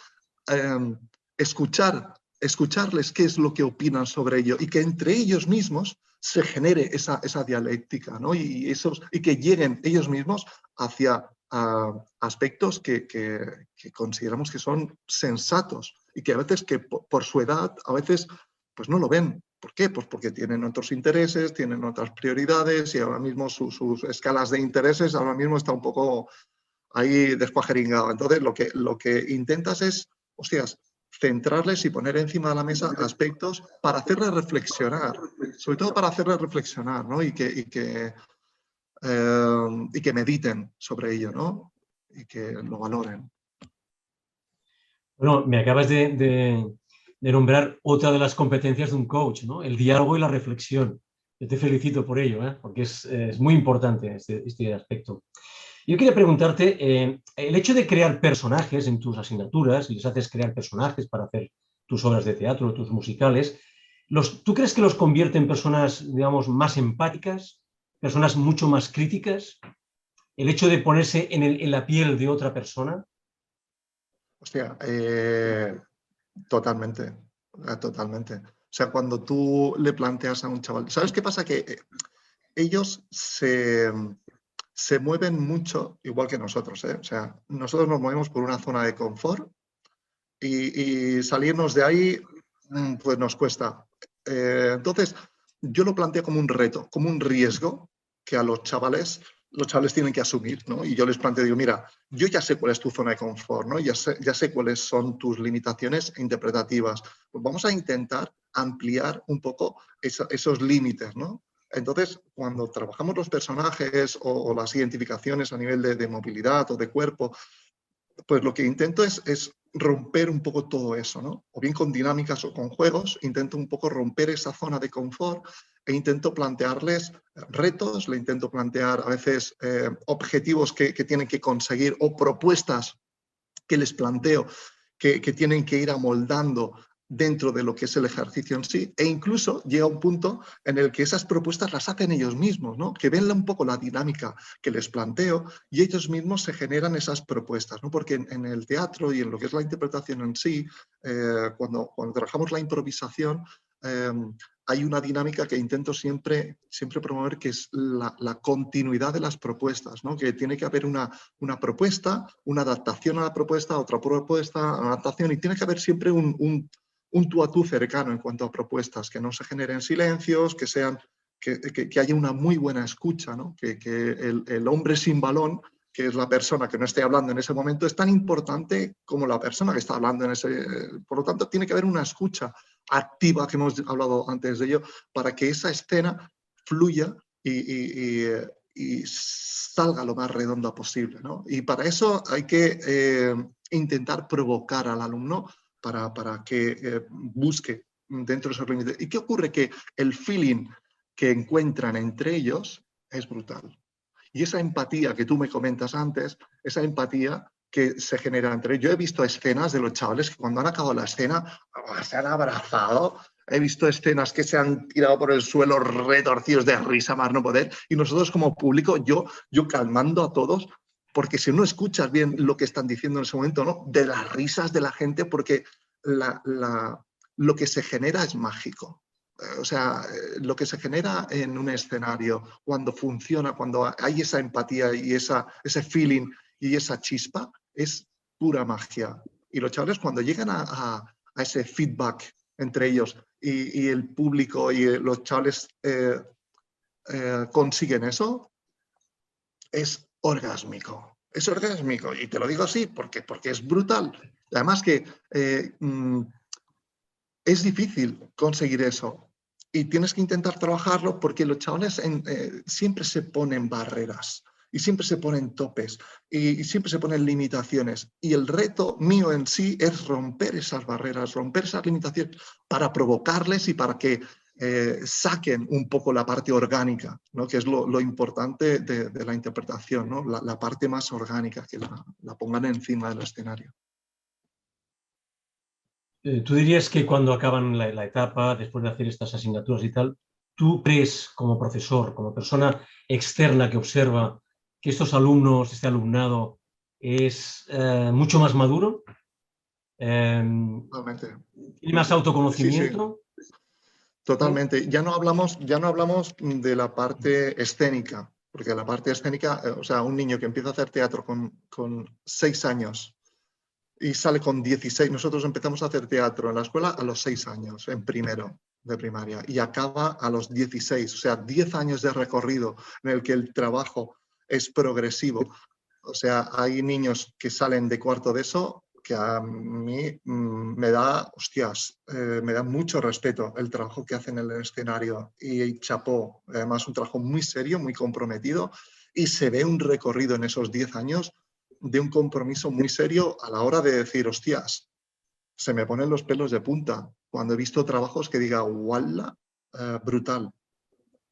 S7: escucharles qué es lo que opinan sobre ello y que entre ellos mismos se genere esa dialéctica, ¿no? y que lleguen ellos mismos hacia aspectos que consideramos que son sensatos y que a veces que por su edad a veces pues no lo ven. ¿Por qué? Pues porque tienen otros intereses, tienen otras prioridades y ahora mismo sus escalas de intereses ahora mismo está un poco ahí descuajeringado. Entonces lo que intentas es, hostias, centrarles y poner encima de la mesa aspectos para hacerles reflexionar, sobre todo para hacerles reflexionar, ¿no? y que mediten sobre ello, ¿no? Y que lo valoren.
S1: Bueno, me acabas de nombrar otra de las competencias de un coach, ¿no? El diálogo y la reflexión. Yo te felicito por ello, porque es muy importante este aspecto. Yo quería preguntarte, el hecho de crear personajes en tus asignaturas, y les haces crear personajes para hacer tus obras de teatro, tus musicales, ¿tú crees que los convierte en personas, digamos, más empáticas, personas mucho más críticas? ¿El hecho de ponerse en la piel de otra persona?
S7: Hostia, totalmente. O sea, cuando tú le planteas a un chaval... ¿Sabes qué pasa? Que ellos se mueven mucho, igual que nosotros, ¿eh? O sea, nosotros nos movemos por una zona de confort y salirnos de ahí pues nos cuesta. Entonces, yo lo planteo como un reto, como un riesgo que a los chavales tienen que asumir, ¿no? Y yo les planteo, digo, mira, yo ya sé cuál es tu zona de confort, ¿no? Ya sé cuáles son tus limitaciones interpretativas. Pues vamos a intentar ampliar un poco esos límites, ¿no? Entonces, cuando trabajamos los personajes o las identificaciones a nivel de movilidad o de cuerpo, pues lo que intento es romper un poco todo eso, ¿no? O bien con dinámicas o con juegos, intento un poco romper esa zona de confort e intento plantearles retos, le intento plantear a veces objetivos que tienen que conseguir o propuestas que les planteo que tienen que ir amoldando dentro de lo que es el ejercicio en sí, e incluso llega un punto en el que esas propuestas las hacen ellos mismos, ¿no? Que ven un poco la dinámica que les planteo y ellos mismos se generan esas propuestas, ¿no? Porque en el teatro y en lo que es la interpretación en sí, cuando trabajamos la improvisación, hay una dinámica que intento siempre promover, que es la continuidad de las propuestas, ¿no? Que tiene que haber una propuesta, una adaptación a la propuesta, otra propuesta, una adaptación, y tiene que haber siempre un tú a tú cercano en cuanto a propuestas, que no se generen silencios, que haya una muy buena escucha, ¿no? Que el hombre sin balón, que es la persona que no esté hablando en ese momento, es tan importante como la persona que está hablando en ese... Por lo tanto, tiene que haber una escucha activa, que hemos hablado antes de ello, para que esa escena fluya y salga lo más redonda posible, ¿no? Y para eso hay que intentar provocar al alumno para que busque dentro de esos límites. ¿Y qué ocurre? Que el feeling que encuentran entre ellos es brutal. Y esa empatía que tú me comentas antes, esa empatía que se genera entre ellos. Yo he visto escenas de los chavales que cuando han acabado la escena se han abrazado. He visto escenas que se han tirado por el suelo retorcidos de risa más no poder. Y nosotros como público, yo calmando a todos, porque si no escuchas bien lo que están diciendo en ese momento, ¿no? De las risas de la gente, porque lo que se genera es mágico. O sea, lo que se genera en un escenario, cuando funciona, cuando hay esa empatía y ese feeling y esa chispa, es pura magia. Y los chavales cuando llegan a ese feedback entre ellos y el público y los chavales consiguen eso, es orgásmico. Es orgásmico. Y te lo digo así porque es brutal. Además que es difícil conseguir eso y tienes que intentar trabajarlo porque los chavales siempre se ponen barreras y siempre se ponen topes y siempre se ponen limitaciones. Y el reto mío en sí es romper esas barreras, romper esas limitaciones para provocarles y para que saquen un poco la parte orgánica, ¿no? Que es lo importante de la interpretación, ¿no? La parte más orgánica, que la pongan encima del escenario.
S1: ¿Tú dirías que cuando acaban la etapa, después de hacer estas asignaturas y tal, tú crees como profesor, como persona externa que observa, que estos alumnos, este alumnado es mucho más maduro?
S7: Totalmente.
S1: ¿Tiene más autoconocimiento?
S7: Sí, sí. Totalmente. Ya no hablamos de la parte escénica, porque la parte escénica, o sea, un niño que empieza a hacer teatro con 6 años y sale con 16. Nosotros empezamos a hacer teatro en la escuela a los 6 años, en primero de primaria, y acaba a los 16. O sea, 10 años de recorrido en el que el trabajo es progresivo. O sea, hay niños que salen de cuarto de eso que a mí me da, me da mucho respeto el trabajo que hacen en el escenario y chapó. Además, un trabajo muy serio, muy comprometido, y se ve un recorrido en esos 10 años de un compromiso muy serio a la hora de decir, hostias, se me ponen los pelos de punta cuando he visto trabajos que diga, ¡wala! Brutal.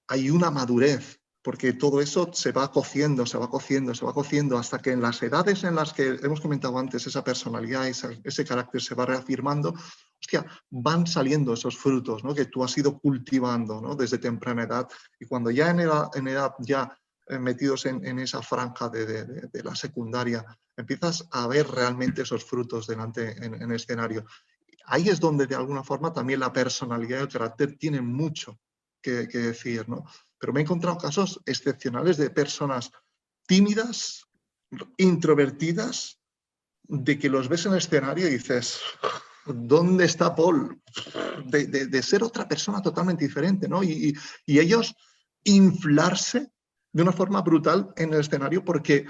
S7: Hay una madurez, porque todo eso se va cociendo, se va cociendo, se va cociendo, hasta que en las edades en las que hemos comentado antes, esa personalidad, ese carácter se va reafirmando, hostia, van saliendo esos frutos, ¿no? Que tú has ido cultivando, ¿no? Desde temprana edad. Y cuando ya en edad ya metidos en esa franja de la secundaria, empiezas a ver realmente esos frutos delante en escenario. Ahí es donde de alguna forma también la personalidad y el carácter tienen mucho que decir, ¿no? Pero me he encontrado casos excepcionales de personas tímidas, introvertidas, de que los ves en el escenario y dices, ¿dónde está Paul? De ser otra persona totalmente diferente, ¿no? Y ellos inflarse de una forma brutal en el escenario porque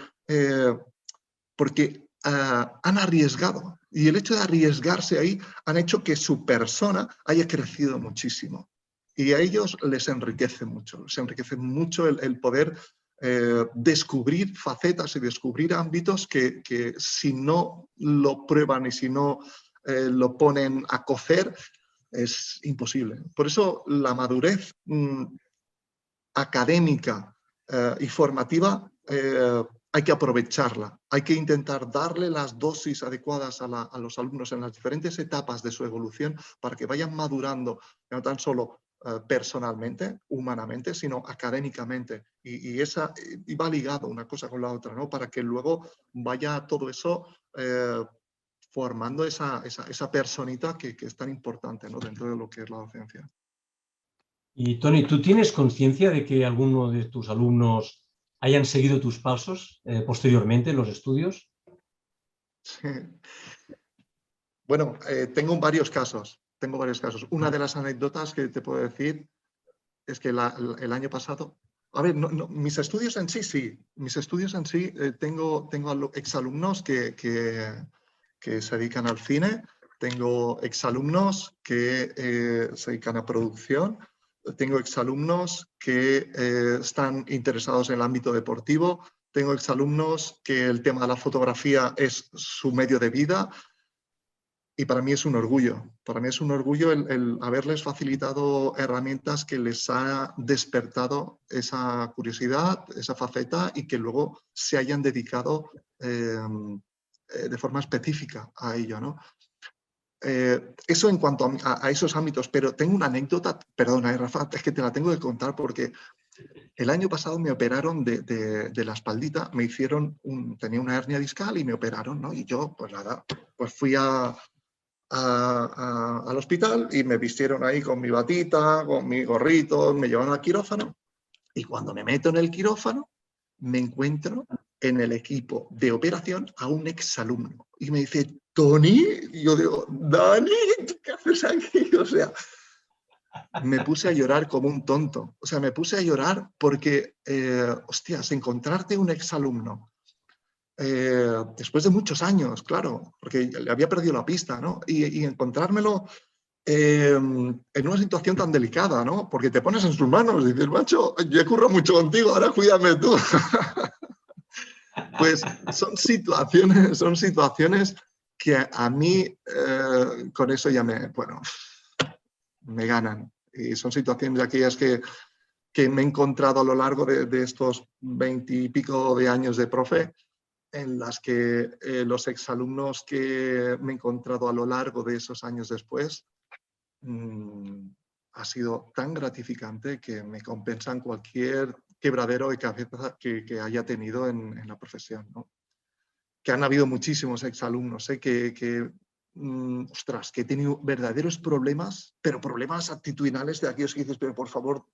S7: han arriesgado. Y el hecho de arriesgarse ahí han hecho que su persona haya crecido muchísimo. Y a ellos les enriquece mucho el poder descubrir facetas y descubrir ámbitos que si no lo prueban y si no lo ponen a cocer, es imposible. Por eso la madurez académica y formativa hay que aprovecharla, hay que intentar darle las dosis adecuadas a los alumnos en las diferentes etapas de su evolución para que vayan madurando, no tan solo personalmente, humanamente, sino académicamente. Y va ligado una cosa con la otra, ¿no? Para que luego vaya todo eso formando esa personita que es tan importante, ¿no? Dentro de lo que es la docencia.
S1: Y Toni, ¿tú tienes conciencia de que alguno de tus alumnos hayan seguido tus pasos posteriormente en los estudios?
S7: Sí. Bueno, tengo varios casos. Una de las anécdotas que te puedo decir es que el año pasado... A ver, mis estudios en sí. Mis estudios en sí, tengo exalumnos que se dedican al cine, tengo exalumnos que se dedican a producción tengo exalumnos que están interesados en el ámbito deportivo, tengo exalumnos que el tema de la fotografía es su medio de vida y para mí es un orgullo. Para mí es un orgullo el haberles facilitado herramientas que les ha despertado esa curiosidad, esa faceta y que luego se hayan dedicado de forma específica a ello, ¿no? Eso en cuanto a esos ámbitos, pero tengo una anécdota, perdona, Rafa, es que te la tengo que contar porque el año pasado me operaron de la espaldita, me hicieron, tenía una hernia discal y me operaron, ¿no? Y yo, pues nada, pues fui al hospital y me vistieron ahí con mi batita, con mi gorrito, me llevaron al quirófano y cuando me meto en el quirófano me encuentro en el equipo de operación a un exalumno y me dice, Tony, y yo digo, Dani, ¿qué haces aquí? O sea, me puse a llorar como un tonto. O sea, me puse a llorar porque, hostias, encontrarte un exalumno después de muchos años, claro, porque le había perdido la pista, ¿no? Y encontrármelo en una situación tan delicada, ¿no? Porque te pones en sus manos y dices, macho, yo he currado mucho contigo, ahora cuídame tú. Pues son situaciones que a mí con eso ya me ganan. Y son situaciones aquellas que me he encontrado a lo largo de estos 20 y pico de años de profe, en las que los exalumnos que me he encontrado a lo largo de esos años después ha sido tan gratificante que me compensan cualquier quebradero de cabeza que haya tenido en la profesión, ¿no? Que han habido muchísimos exalumnos, ostras, que he tenido verdaderos problemas, pero problemas actitudinales de aquellos que dices, pero por favor,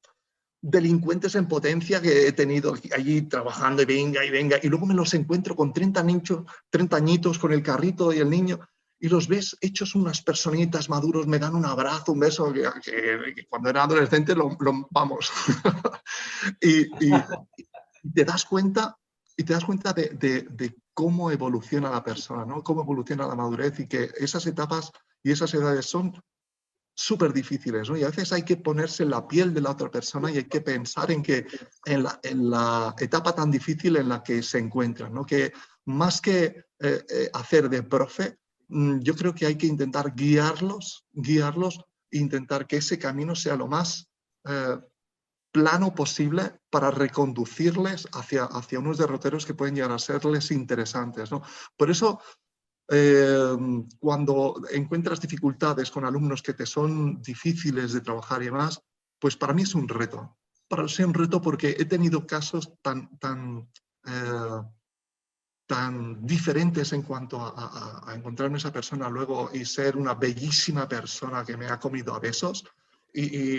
S7: delincuentes en potencia que he tenido allí trabajando y venga, y luego me los encuentro con 30 añitos con el carrito y el niño, y los ves hechos unas personitas maduros, me dan un abrazo, un beso, que cuando era adolescente vamos. y te das cuenta de cómo evoluciona la persona, ¿no? Cómo evoluciona la madurez y que esas etapas y esas edades son súper difíciles, ¿no? Y a veces hay que ponerse en la piel de la otra persona y hay que pensar en la etapa tan difícil en la que se encuentran, ¿no? Que más que hacer de profe, yo creo que hay que intentar guiarlos e intentar que ese camino sea lo más plano posible para reconducirles hacia unos derroteros que pueden llegar a serles interesantes, ¿no? Por eso, cuando encuentras dificultades con alumnos que te son difíciles de trabajar y demás, pues para mí es un reto. Para mí es un reto porque he tenido casos tan diferentes en cuanto a encontrarme esa persona luego y ser una bellísima persona que me ha comido a besos y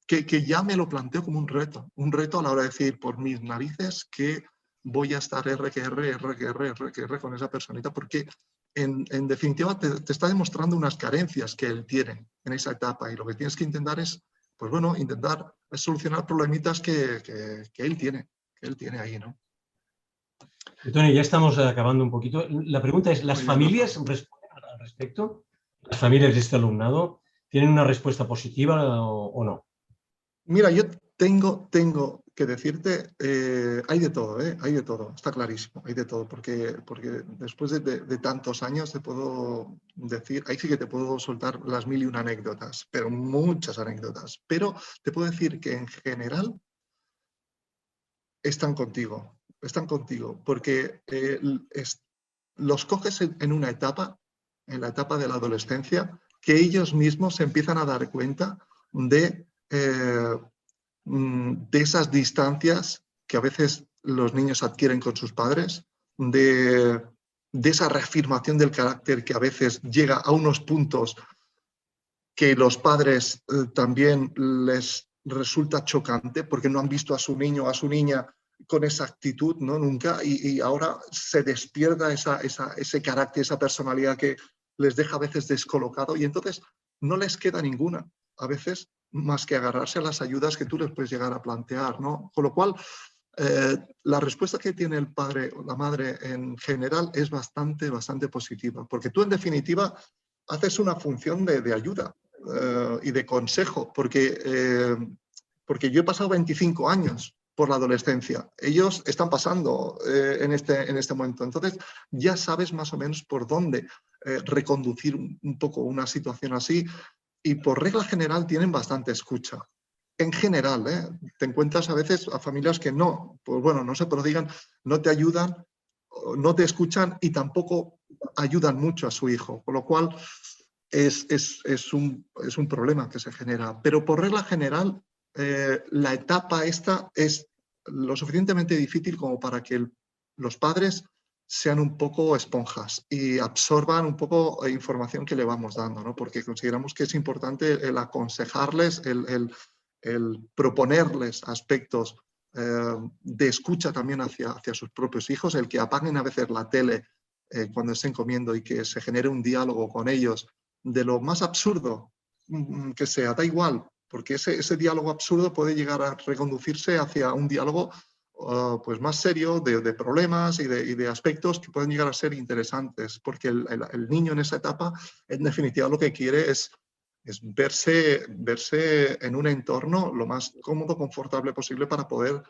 S7: que ya me lo planteo como un reto a la hora de decir, por mis narices, que voy a estar R con esa personita, porque en definitiva te está demostrando unas carencias que él tiene en esa etapa y lo que tienes que intentar es, pues bueno, intentar solucionar problemitas que él tiene ahí, ¿no?
S1: Tony, ya estamos acabando un poquito. La pregunta es, ¿las familias responden al respecto? ¿Las familias de este alumnado tienen una respuesta positiva o no?
S7: Mira, yo tengo que decirte, hay de todo, hay de todo, está clarísimo, hay de todo, porque después de tantos años te puedo decir, ahí sí que te puedo soltar las 1001 anécdotas, pero muchas anécdotas, pero te puedo decir que en general están contigo, porque los coges en una etapa, en la etapa de la adolescencia, que ellos mismos se empiezan a dar cuenta de esas distancias que a veces los niños adquieren con sus padres, de esa reafirmación del carácter que a veces llega a unos puntos que los padres también les resulta chocante porque no han visto a su niño o a su niña con esa actitud, ¿no? Nunca, y ahora se despierta ese carácter, esa personalidad que les deja a veces descolocado y entonces no les queda ninguna, a veces, más que agarrarse a las ayudas que tú les puedes llegar a plantear, ¿no? Con lo cual, la respuesta que tiene el padre o la madre en general es bastante positiva, porque tú en definitiva haces una función de ayuda y de consejo, porque porque yo he pasado 25 años por la adolescencia. Ellos están pasando en este momento. Entonces ya sabes más o menos por dónde reconducir un poco una situación así, y por regla general tienen bastante escucha. En general, te encuentras a veces a familias que no, pues bueno, no se prodigan, no te ayudan, no te escuchan y tampoco ayudan mucho a su hijo, con lo cual es un problema que se genera. Pero por regla general, la etapa esta es lo suficientemente difícil como para que los padres sean un poco esponjas y absorban un poco información que le vamos dando, ¿no? Porque consideramos que es importante el aconsejarles, el proponerles aspectos de escucha también hacia sus propios hijos, el que apaguen a veces la tele cuando estén comiendo y que se genere un diálogo con ellos de lo más absurdo que sea, da igual, porque ese diálogo absurdo puede llegar a reconducirse hacia un diálogo pues más serio de problemas y de aspectos que pueden llegar a ser interesantes, porque el niño en esa etapa, en definitiva, lo que quiere es verse en un entorno lo más cómodo, confortable posible para poder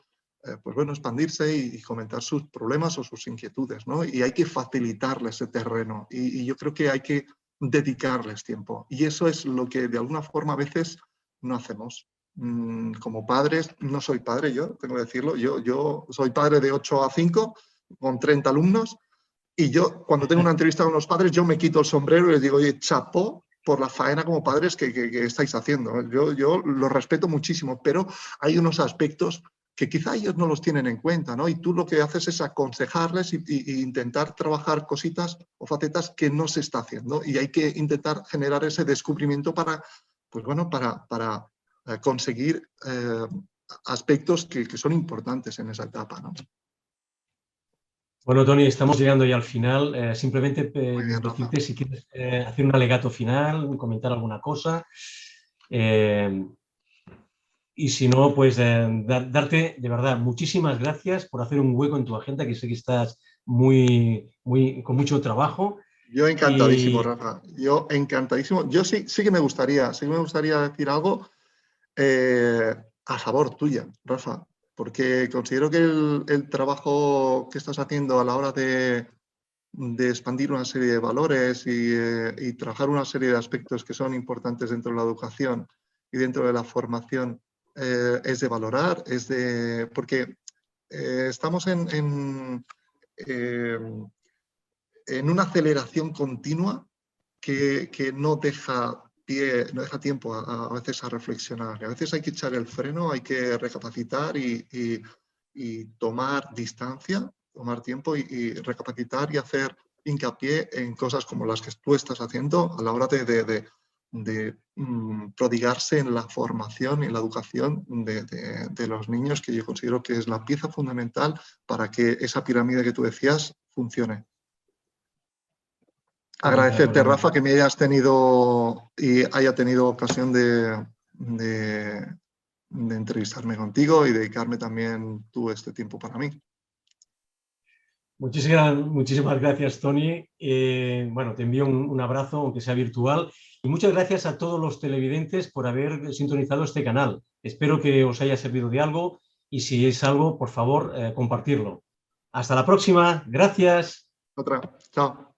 S7: pues bueno, expandirse y comentar sus problemas o sus inquietudes, ¿no? Y hay que facilitarles ese terreno y yo creo que hay que dedicarles tiempo. Y eso es lo que de alguna forma a veces no hacemos. Como padres, no soy padre yo, tengo que decirlo, yo soy padre de 8 a 5 con 30 alumnos y yo cuando tengo una entrevista con los padres yo me quito el sombrero y les digo, oye, chapó por la faena como padres que estáis haciendo. Yo lo respeto muchísimo, pero hay unos aspectos que quizá ellos no los tienen en cuenta, ¿no? Y tú lo que haces es aconsejarles y intentar trabajar cositas o facetas que no se está haciendo y hay que intentar generar ese descubrimiento para, pues bueno, para conseguir aspectos que son importantes en esa etapa, ¿no?
S1: Bueno, Toni, estamos llegando ya al final. Simplemente
S7: bien,
S1: decirte si quieres hacer un alegato final, comentar alguna cosa. Y si no, pues darte de verdad muchísimas gracias por hacer un hueco en tu agenda, que sé que estás con mucho trabajo.
S7: Yo encantadísimo, Rafa. Yo encantadísimo. Yo sí que me gustaría decir algo a favor tuya, Rafa, porque considero que el trabajo que estás haciendo a la hora de expandir una serie de valores y trabajar una serie de aspectos que son importantes dentro de la educación y dentro de la formación es de valorar, porque estamos en una aceleración continua que no deja tiempo a veces a reflexionar. A veces hay que echar el freno, hay que recapacitar y tomar distancia, tomar tiempo y recapacitar y hacer hincapié en cosas como las que tú estás haciendo a la hora de prodigarse en la formación y en la educación de los niños, que yo considero que es la pieza fundamental para que esa pirámide que tú decías funcione. Agradecerte, Rafa, que me hayas tenido y haya tenido ocasión de entrevistarme contigo y dedicarme también tú este tiempo para mí.
S1: Muchísimas gracias, Toni. Bueno, te envío un abrazo, aunque sea virtual. Y muchas gracias a todos los televidentes por haber sintonizado este canal. Espero que os haya servido de algo y si es algo, por favor, compartirlo. Hasta la próxima. Gracias.
S7: Otra. Chao.